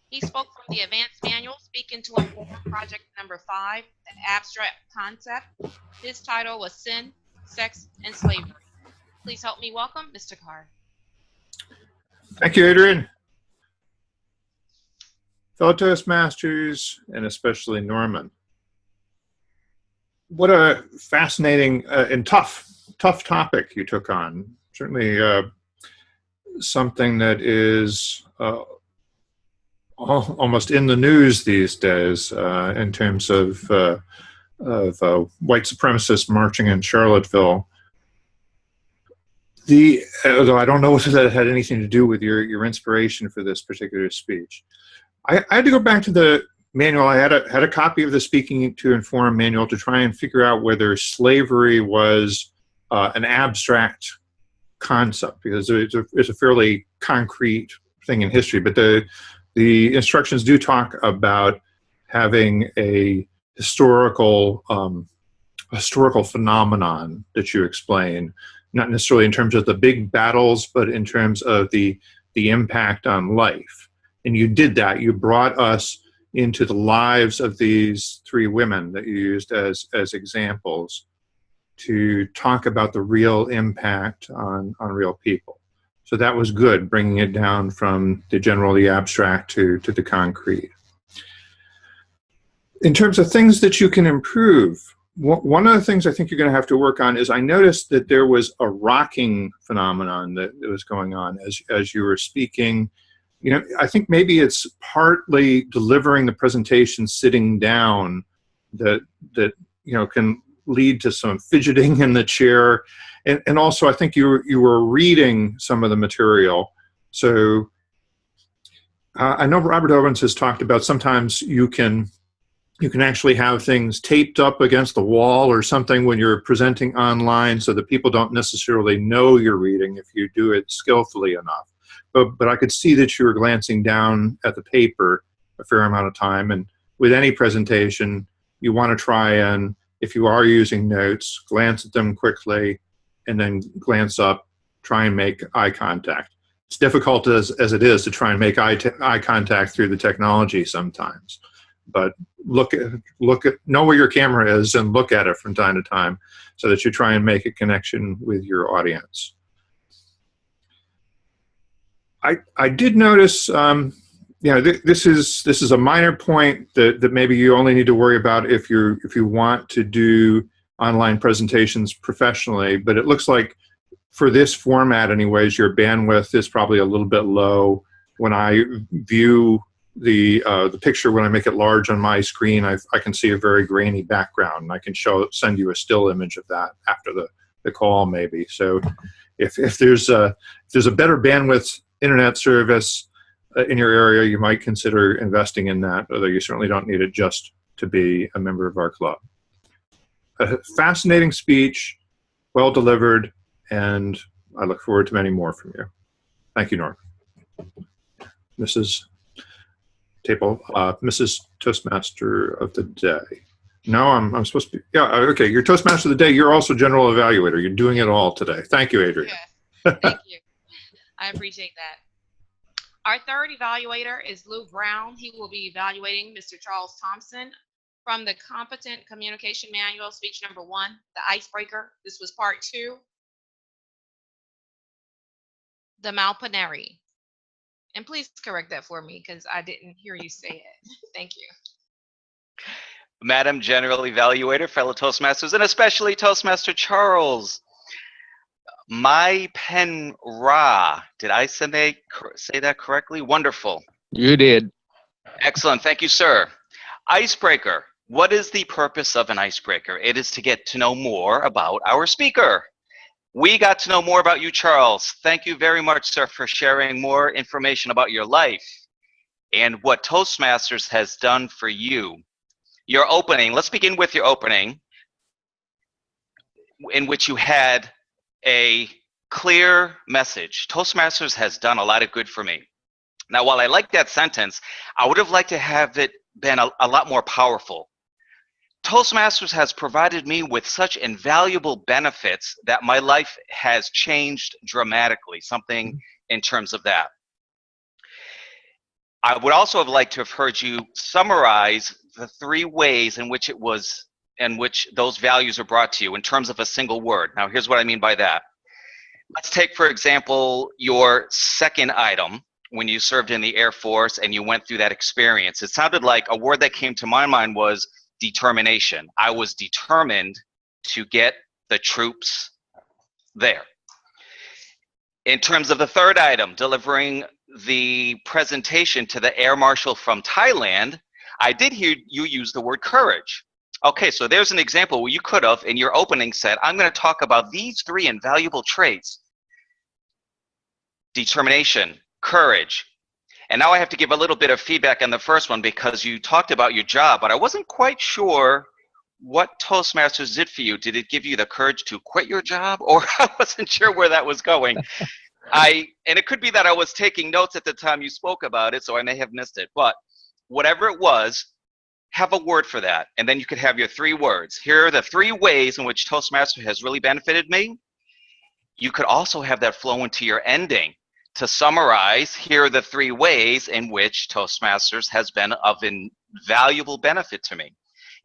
He spoke from the advanced manual, Speaking to Inform project number 5, the abstract concept. His title was Sin, Sex, and Slavery. Please help me welcome Mr. Carr. Thank you, Adrian. Fellow Toastmasters, and especially Norman. What a fascinating and tough topic you took on. Certainly something that is almost in the news these days in terms of white supremacists marching in Charlottesville. Although I don't know whether that had anything to do with your inspiration for this particular speech. I had to go back to the manual. I had a copy of the Speaking to Inform manual to try and figure out whether slavery was an abstract concept, because it's a fairly concrete thing in history. But the instructions do talk about having a historical phenomenon that you explain, not necessarily in terms of the big battles, but in terms of the impact on life. And you did that. You brought us into the lives of these 3 women that you used as examples to talk about the real impact on real people. So that was good, bringing it down from the abstract to the concrete. In terms of things that you can improve, one of the things I think you're going to have to work on is, I noticed that there was a rocking phenomenon that was going on as you were speaking. You know, I think maybe it's partly delivering the presentation sitting down that can lead to some fidgeting in the chair, and also I think you were reading some of the material. So I know Robert Owens has talked about sometimes you can actually have things taped up against the wall or something when you're presenting online, so that people don't necessarily know you're reading if you do it skillfully enough. But I could see that you were glancing down at the paper a fair amount of time. And with any presentation, you want to try and, if you are using notes, glance at them quickly and then glance up, try and make eye contact. It's difficult as it is to try and make eye contact through the technology sometimes. But know where your camera is and look at it from time to time so that you try and make a connection with your audience. I did notice, this is a minor point that maybe you only need to worry about if you want to do online presentations professionally, but it looks like for this format anyways, your bandwidth is probably a little bit low. When I view the picture, when I make it large on my screen, I can see a very grainy background, and I can send you a still image of that after the call maybe. So if there's a better bandwidth internet service in your area, you might consider investing in that, although you certainly don't need it just to be a member of our club. A fascinating speech, well delivered, and I look forward to many more from you. Thank you, Norm. Mrs. Mrs. Toastmaster of the Day. No, I'm supposed to be, yeah, okay, you're Toastmaster of the Day. You're also General Evaluator. You're doing it all today. Thank you, Adrian. Yes, thank you. I appreciate that. Our third evaluator is Lou Brown. He will be evaluating Mr. Charles Thompson from the Competent Communication Manual, speech number 1, the icebreaker. This was part 2. The Malpaneri. And please correct that for me because I didn't hear you say it. Thank you. Madam General Evaluator, fellow Toastmasters, and especially Toastmaster Charles. My pen ra. Did I say that correctly? Wonderful. You did. Excellent. Thank you, sir. Icebreaker. What is the purpose of an icebreaker? It is to get to know more about our speaker. We got to know more about you, Charles. Thank you very much, sir, for sharing more information about your life and what Toastmasters has done for you. Your opening, let's begin with your opening, in which you had a clear message. Toastmasters has done a lot of good for me. Now, while I like that sentence, I would have liked to have it been a lot more powerful. Toastmasters has provided me with such invaluable benefits that my life has changed dramatically, something in terms of that. I would also have liked to have heard you summarize the 3 ways in which those values are brought to you in terms of a single word. Now, here's what I mean by that. Let's take, for example, your second item when you served in the Air Force and you went through that experience. It sounded like a word that came to my mind was determination. I was determined to get the troops there. In terms of the third item, delivering the presentation to the Air Marshal from Thailand, I did hear you use the word courage. Okay, so there's an example where you could have, in your opening, said, I'm going to talk about these 3 invaluable traits: determination, courage. And now I have to give a little bit of feedback on the first one because you talked about your job, but I wasn't quite sure what Toastmasters did for you. Did it give you the courage to quit your job? Or I wasn't sure where that was going. And it could be that I was taking notes at the time you spoke about it, so I may have missed it. But whatever it was, have a word for that. And then you could have your 3 words. Here are the 3 ways in which Toastmaster has really benefited me. You could also have that flow into your ending. To summarize, here are the 3 ways in which Toastmasters has been of invaluable benefit to me.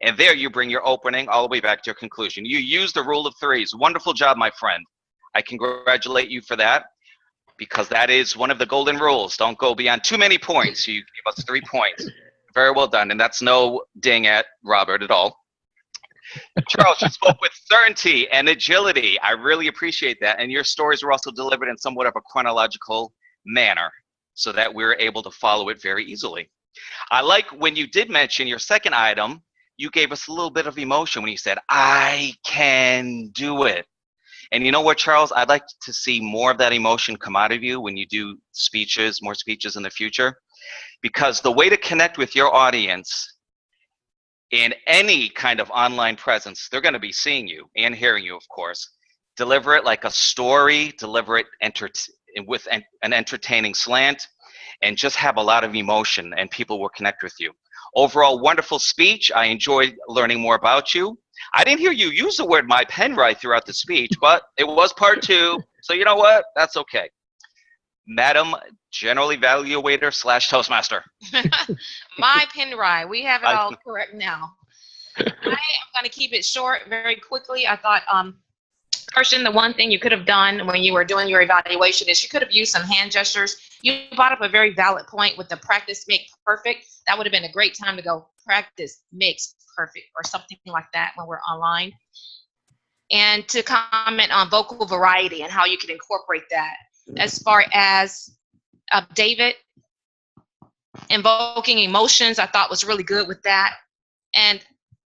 And there you bring your opening all the way back to your conclusion. You use the rule of 3s. Wonderful job, my friend. I congratulate you for that, because that is one of the golden rules. Don't go beyond too many points. You give us 3 points. Very well done. And that's no ding at Robert at all. Charles, you spoke with certainty and agility. I really appreciate that. And your stories were also delivered in somewhat of a chronological manner so that we were able to follow it very easily. I like when you did mention your second item, you gave us a little bit of emotion when you said, I can do it. And you know what, Charles? I'd like to see more of that emotion come out of you when you do speeches, more speeches in the future. Because the way to connect with your audience in any kind of online presence, they're going to be seeing you and hearing you, of course. Deliver it like a story, deliver it with an entertaining slant, and just have a lot of emotion, and people will connect with you. Overall, wonderful speech. I enjoyed learning more about you. I didn't hear you use the word my pen right throughout the speech, but it was part 2, so you know what? That's okay. Madam General Evaluator / Toastmaster. My pen ride. We have it all correct now. I am going to keep it short very quickly. I thought, Kirsten, the one thing you could have done when you were doing your evaluation is you could have used some hand gestures. You brought up a very valid point with the practice make perfect. That would have been a great time to go practice makes perfect or something like that when we're online. and to comment on vocal variety and how you can incorporate that. As far as David invoking emotions, I thought was really good with that. And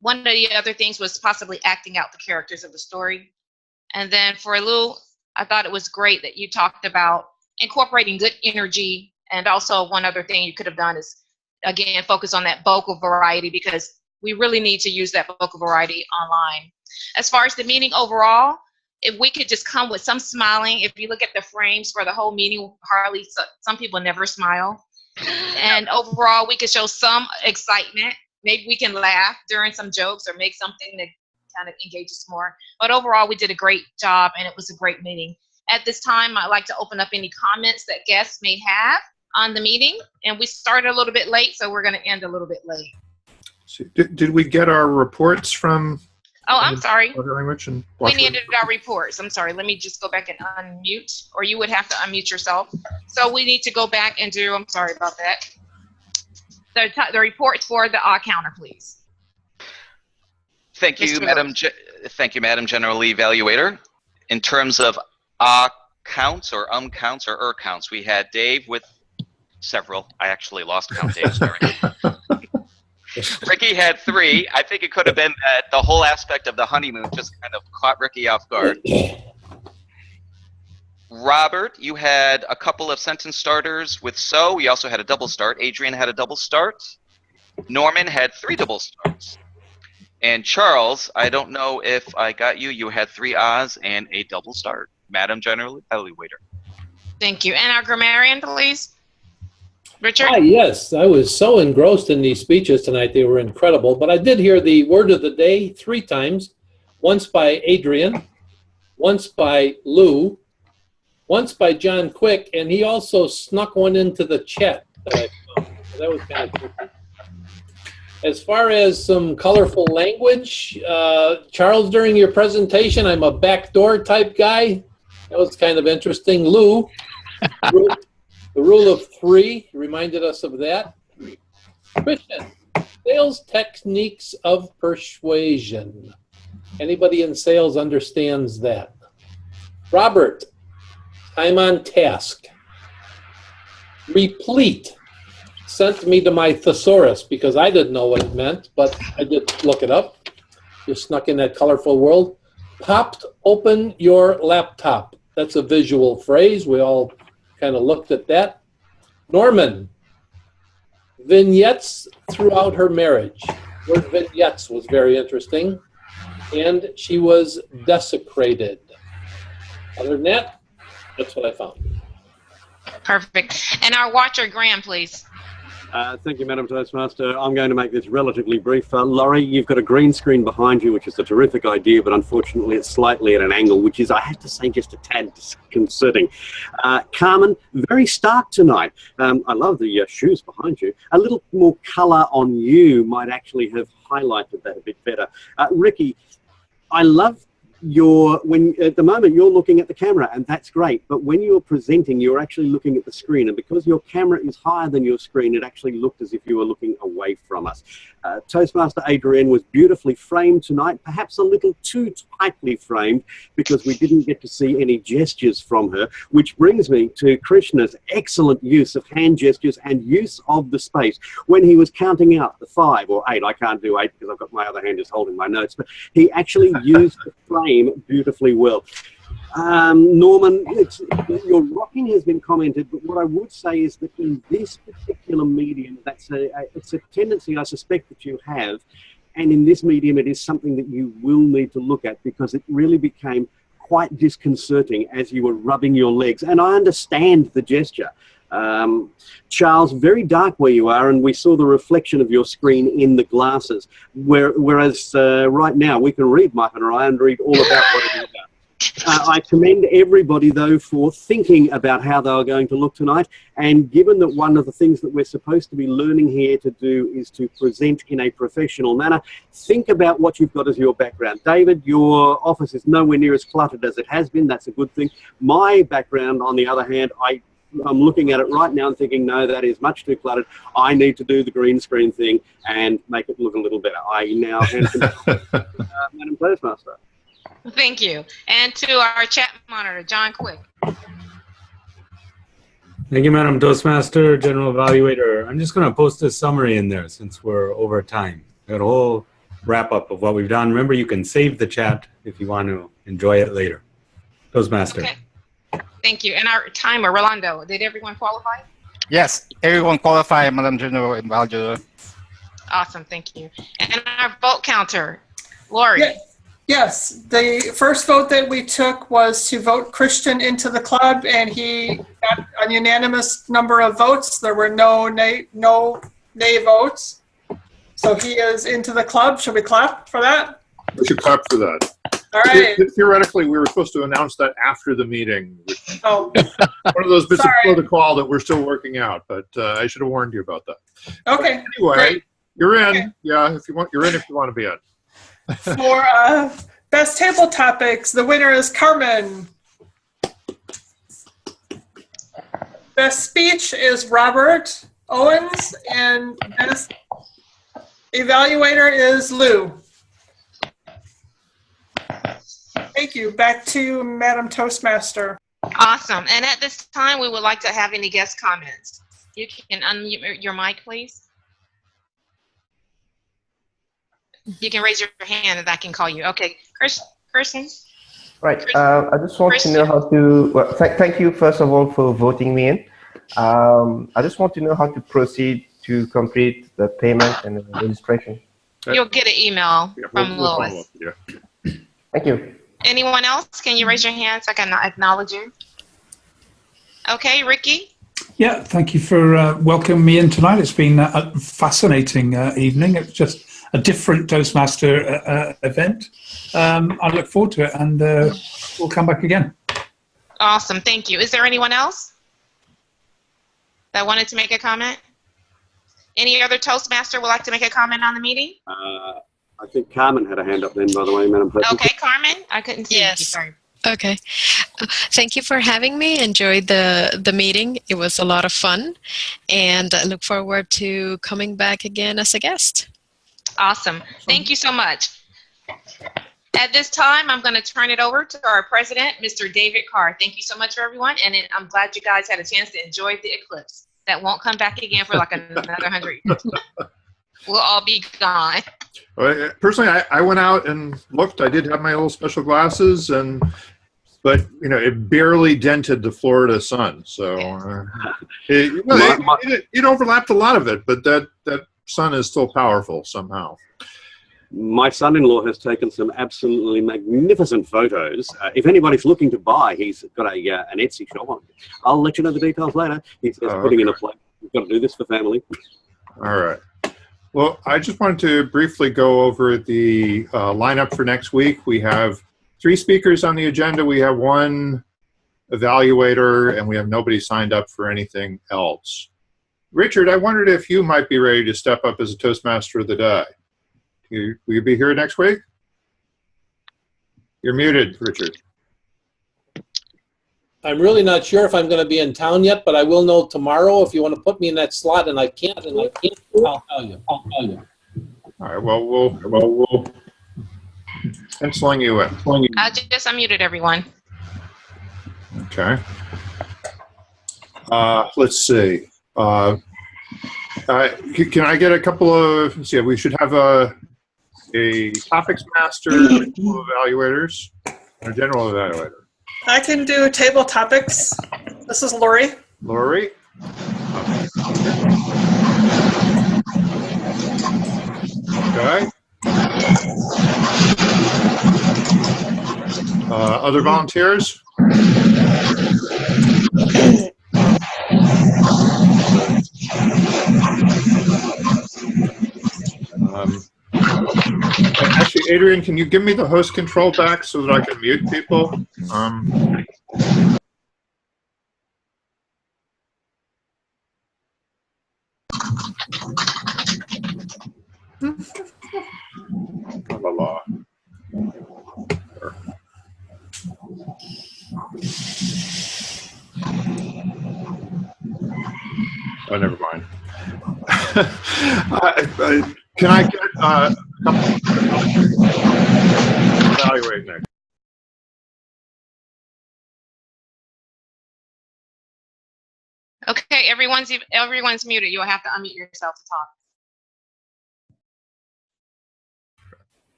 one of the other things was possibly acting out the characters of the story. And then for Lou, I thought it was great that you talked about incorporating good energy. And also one other thing you could have done is, again, focus on that vocal variety, because we really need to use that vocal variety online. As far as the meeting overall, if we could just come with some smiling. If you look at the frames for the whole meeting, hardly, some people never smile. And overall, we could show some excitement. Maybe we can laugh during some jokes or make something that kind of engages more. But overall, we did a great job, and it was a great meeting. At this time, I'd like to open up any comments that guests may have on the meeting. And we started a little bit late, so we're going to end a little bit late. So did we get our reports from? Oh, I'm sorry. We needed our reports. I'm sorry. Let me just go back and unmute, or you would have to unmute yourself. So we need to go back and do, I'm sorry about that, the reports for the counter, please. Thank you, Madam General Evaluator. In terms of counts or counts or counts, we had Dave with several. I actually lost count, Dave, sorry. Ricky had 3. I think it could have been that the whole aspect of the honeymoon just kind of caught Ricky off guard. Robert, you had a couple of sentence starters with so. You also had a double start. Adrian had a double start. Norman had 3 double starts. And Charles, I don't know if I got you. You had 3 ahs and a double start. Madam General Evaluator. Thank you. And our grammarian, please. Richard? Hi, yes, I was so engrossed in these speeches tonight. They were incredible. But I did hear the word of the day 3 times. Once by Adrian, once by Lou, once by John Quick, and he also snuck one into the chat that I found. So that was kind of cool. As far as some colorful language, Charles, during your presentation, I'm a backdoor type guy. That was kind of interesting. Lou, the rule of 3 reminded us of that. Christian, sales techniques of persuasion. Anybody in sales understands that? Robert, time on task. Replete sent me to my thesaurus because I didn't know what it meant, but I did look it up. Just snuck in that colorful world. Popped open your laptop. That's a visual phrase. We all kind of looked at that. Norman, vignettes throughout her marriage. The word vignettes was very interesting. And she was desecrated. Other than that, that's what I found. Perfect. And our watcher, Graham, please. Thank you, Madam Toastmaster. I'm going to make this relatively brief. Laurie, you've got a green screen behind you, which is a terrific idea, but unfortunately it's slightly at an angle, which is, I have to say, just a tad disconcerting. Carmen, very stark tonight. I love the shoes behind you. A little more colour on you might actually have highlighted that a bit better. Ricky, I love at the moment you're looking at the camera, and that's great, but when you're presenting you're actually looking at the screen, and because your camera is higher than your screen, it actually looked as if you were looking away from us. Toastmaster Adrienne was beautifully framed tonight, perhaps a little too tightly framed because we didn't get to see any gestures from her, which brings me to Krishna's excellent use of hand gestures and use of the space when he was counting out the 5 or 8. I can't do 8 because I've got my other hand just holding my notes, but he actually used the frame beautifully well. Norman, your rocking has been commented, but what I would say is that in this particular medium, it's a tendency I suspect that you have, and in this medium it is something that you will need to look at because it really became quite disconcerting as you were rubbing your legs, and I understand the gesture. Charles, very dark where you are, and we saw the reflection of your screen in the glasses, whereas right now we can read Mike and Ryan and read all about what it is about. I commend everybody, though, for thinking about how they are going to look tonight, and given that one of the things that we're supposed to be learning here to do is to present in a professional manner, think about what you've got as your background. David, your office is nowhere near as cluttered as it has been. That's a good thing. My background, on the other hand, I'm looking at it right now and thinking, no, that is much too cluttered. I need to do the green screen thing and make it look a little better. I now hand control to Madam Toastmaster. Thank you. And to our chat monitor, John Quick. Thank you, Madam Toastmaster, General Evaluator. I'm just going to post a summary in there since we're over time. Got a whole wrap-up of what we've done. Remember, you can save the chat if you want to enjoy it later. Toastmaster. Okay. Thank you. And our timer, Rolando, did everyone qualify? Yes, everyone qualified, Madam General Evaluator. Awesome, thank you. And our vote counter, Lori. Yes, the first vote that we took was to vote Christian into the club, and he got a unanimous number of votes. There were no nay votes. So he is into the club. Should we clap for that? We should clap for that. All right. Theoretically, we were supposed to announce that after the meeting. Oh. One of those bits of protocol that we're still working out, but I should have warned you about that. Okay. But anyway, great. You're in. Okay. Yeah, if you want, you're in if you want to be in. For best table topics, the winner is Carmen. Best speech is Robert Owens, and best evaluator is Lou. Thank you. Back to you, Madam Toastmaster. Awesome. And at this time, we would like to have any guest comments. You can unmute your mic, please. You can raise your hand and I can call you. Okay, Kirsten? Right. I just want to know how to, well, thank you first of all for voting me in. I just want to know how to proceed to complete the payment and the registration. You'll get an email from Lois. Thank you. Anyone else? Can you raise your hand so I can acknowledge you? Okay, Ricky? Yeah, thank you for welcoming me in tonight. It's been a fascinating evening. It's just a different Toastmaster event. I look forward to it, and we'll come back again. Awesome, thank you. Is there anyone else that wanted to make a comment? Any other Toastmaster would like to make a comment on the meeting? I think Carmen had a hand up then, by the way, Madam President. Okay, Carmen? I couldn't see you, sorry. Okay. Thank you for having me. Enjoyed the meeting. It was a lot of fun, and I look forward to coming back again as a guest. Awesome. Thank you so much. At this time, I'm going to turn it over to our president, Mr. David Carr. Thank you so much, everyone, and I'm glad you guys had a chance to enjoy the eclipse. That won't come back again for like another 100 years. We'll all be gone. Personally, I went out and looked. I did have my little special glasses, but you know, it barely dented the Florida sun. So it overlapped a lot of it, but that sun is still powerful somehow. My son-in-law has taken some absolutely magnificent photos. If anybody's looking to buy, he's got an Etsy shop. I'll let you know the details later. He's putting in a plate. We've got to do this for family. All right. Well, I just wanted to briefly go over the lineup for next week. We have 3 speakers on the agenda. We have 1 evaluator, and we have nobody signed up for anything else. Richard, I wondered if you might be ready to step up as a Toastmaster of the day. Will you be here next week? You're muted, Richard. I'm really not sure if I'm going to be in town yet, but I will know tomorrow. If you want to put me in that slot, and I can't, I'll tell you. All right. Well, we'll penciling you in. I just unmuted everyone. Okay. Let's see. Can I get a couple of? Let's see. We should have a topics master, evaluators, and a general evaluator. I can do table topics. This is Lori. Lori. Okay. Other volunteers? Actually, Adrian, can you give me the host control back so that I can mute people? Blah, blah, blah. Oh, never mind. Can I get a couple evaluate next? Okay, everyone's muted. You'll have to unmute yourself to talk.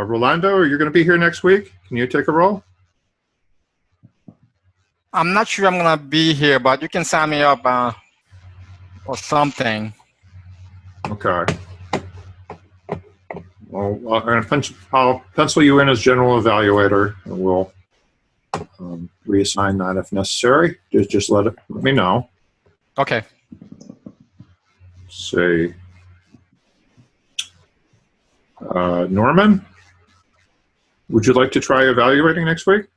Rolando, are you going to be here next week? Can you take a role? I'm not sure I'm gonna be here, but you can sign me up or something. Okay. Well, I'll pencil you in as general evaluator, and we'll reassign that if necessary. Just let me know. Okay. Say, Norman, would you like to try evaluating next week?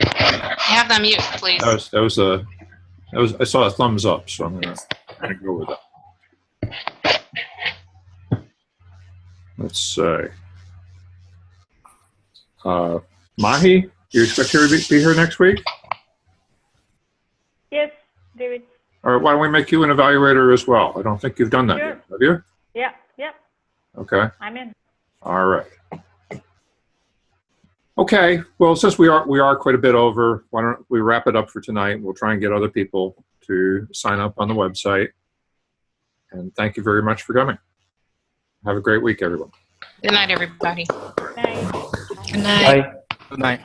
Have them mute, please. I saw a thumbs up, so I'm gonna go with that. Let's say, Mahi, do you expect her to be here next week? Yes, David. All right, why don't we make you an evaluator as well? I don't think you've done that yet, have you? Yeah, yeah. Okay. I'm in. All right. Okay. Well, since we are quite a bit over, why don't we wrap it up for tonight? We'll try and get other people to sign up on the website. And thank you very much for coming. Have a great week, everyone. Good night, everybody. Night. Good night. Bye. Good night.